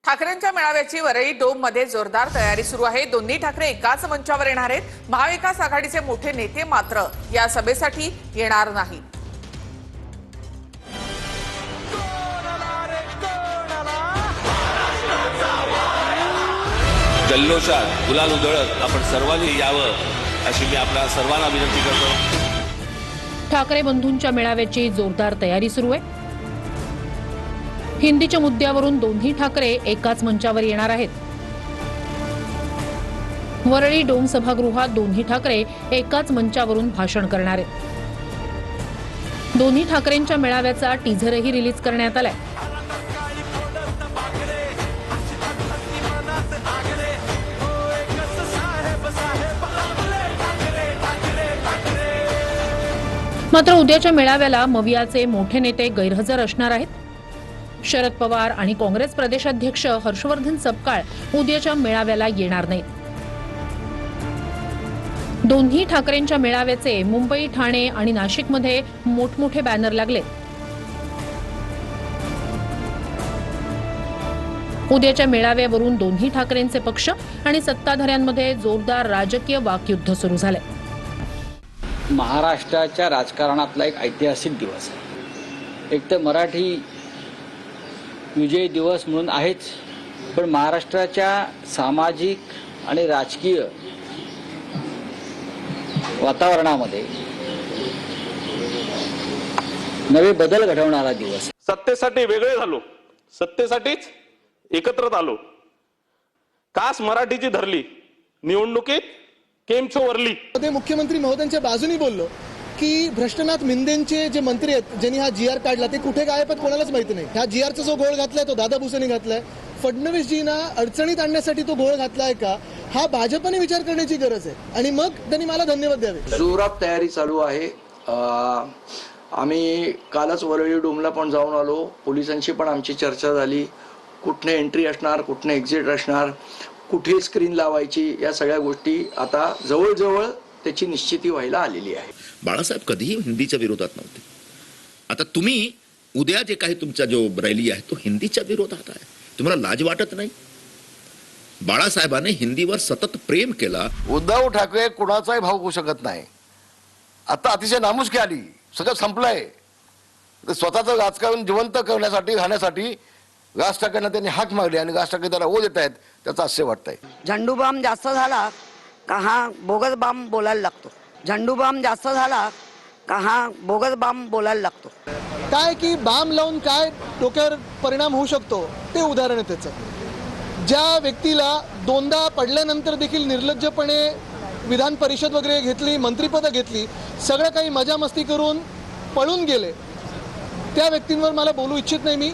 ठाकरेंच्या मेळाव्याची वरळी डोम मध्ये जोरदार तयारी सुरू आहे। दोन्ही ठाकरे एकाच मंचावर येणार आहेत। महाविकास आघाडीचे मोठे नेते मात्र या सभेसाठी येणार नाहीत। जल्लोषात गुलाल उधळत आपण सर्वांनी यावं अशी मी आपल्या सर्वांना विनंती करतो। ठाकरे बंधूंच्या मेळाव्याची जोरदार तयारी सुरू आहे। हिंदीच्या मुद्द्यावरून दोन्ही ठाकरे एकाच मंचावर येणार आहेत। वरळी डोम सभागृहात दोन्ही ठाकरे एकाच मंचावरून भाषण करणार आहेत। दोन्ही ठाकरेंच्या मेळाव्याचा टीझरही रिलीज करण्यात आलाय। मात्र उद्याच्या मेळाव्याला मवियाचे मोठे नेते गैरहजर असणार आहेत। शरद पवार आणि काँग्रेस प्रदेशाध्यक्ष हर्षवर्धन सपकाळ उद्याच्या मेळाव्याला येणार नाहीत। दोन्ही ठाकरेंच्या मेळाव्याचे मुंबई, ठाणे आणि नाशिकमध्ये मोठमोठे बॅनर लागले। उद्याच्या मेळाव्यावरून दोन्ही ठाकरेंचे पक्ष आणि सत्ताधाऱ्यांमध्ये जोरदार राजकीय वाकयुद्ध सुरू झाले। महाराष्ट्राच्या राजकारणातला एक ऐतिहासिक दिवस आहे। एक तर मराठी विजय दिवस म्हणून आहेच, पण महाराष्ट्राच्या सामाजिक आणि राजकीय वातावरणामध्ये नवे बदल घडवणारा दिवस। सत्तेसाठी वेगळे झालो, सत्तेसाठीच एकत्रित आलो। कास मराठीची धरली, निवडणुकीत केमचो वरली। मुख्यमंत्री महोदयांच्या बाजूनी बोललो की भ्रष्टनाथ मिंदेंचे जे मंत्री आहेत ज्यांनी हा जीआर काढला ते कुठे गायब आहेत कोणालाच माहिती नाही। ह्या जीआरचा जो गोळ घातलाय तो दादा भुसेने घातलाय। फडणवीसजींना अडचणीत आणण्यासाठी तो गोळ घातलाय का, हा भाजपने विचार करण्याची गरज आहे आणि मग त्यांनी मला धन्यवाद द्यावे। जोरात तयारी चालू आहे। आम्ही कालच वरळी डोमला पण जाऊन आलो। पोलिसांशी पण आमची चर्चा झाली। कुठने एंट्री असणार, कुठने एक्झिट असणार, कुठे स्क्रीन लावायची, या सगळ्या गोष्टी आता जवळजवळ त्याची निश्चिती व्हायला आलेली आहे। बाळासाहेब कधीही हिंदीच्या विरोधात नव्हते। आता तुम्ही उद्या जे काही तुमचा जो रॅली आहे तो हिंदीच्या विरोधात आहे। तुम्हाला लाज वाटत नाही? बाळासाहेबांनी हिंदीवर सतत प्रेम केला। उद्धव ठाकरे कुणाचाही भाव होऊ शकत नाही। आता अतिशय नामुष्की आली, सगळं संपलंय। स्वतःचं राजकारण जिवंत करण्यासाठी, राहण्यासाठी राज ठाकरेंना त्यांनी हाक मारली आणि राज ठाकरे त्याला ओ देत आहेत, त्याचा आश्चर्य वाटतंय। झंडू बाम जास्त झाला का हा बोगस बाम बोलायला लागतो। झंडू बाम जास्त झाला का हा बोगस बाम बोलायला लागतो। काय की बाम लावून काय डोक्यावर परिणाम होऊ शकतो ते उदाहरण आहे त्याचं। ज्या व्यक्तीला दोनदा पडल्यानंतर देखील निर्लज्जपणे विधान परिषद वगैरे घेतली, मंत्रिपदं घेतली, सगळं काही मजा मस्ती करून पळून गेले, त्या व्यक्तींवर मला बोलू इच्छित नाही मी।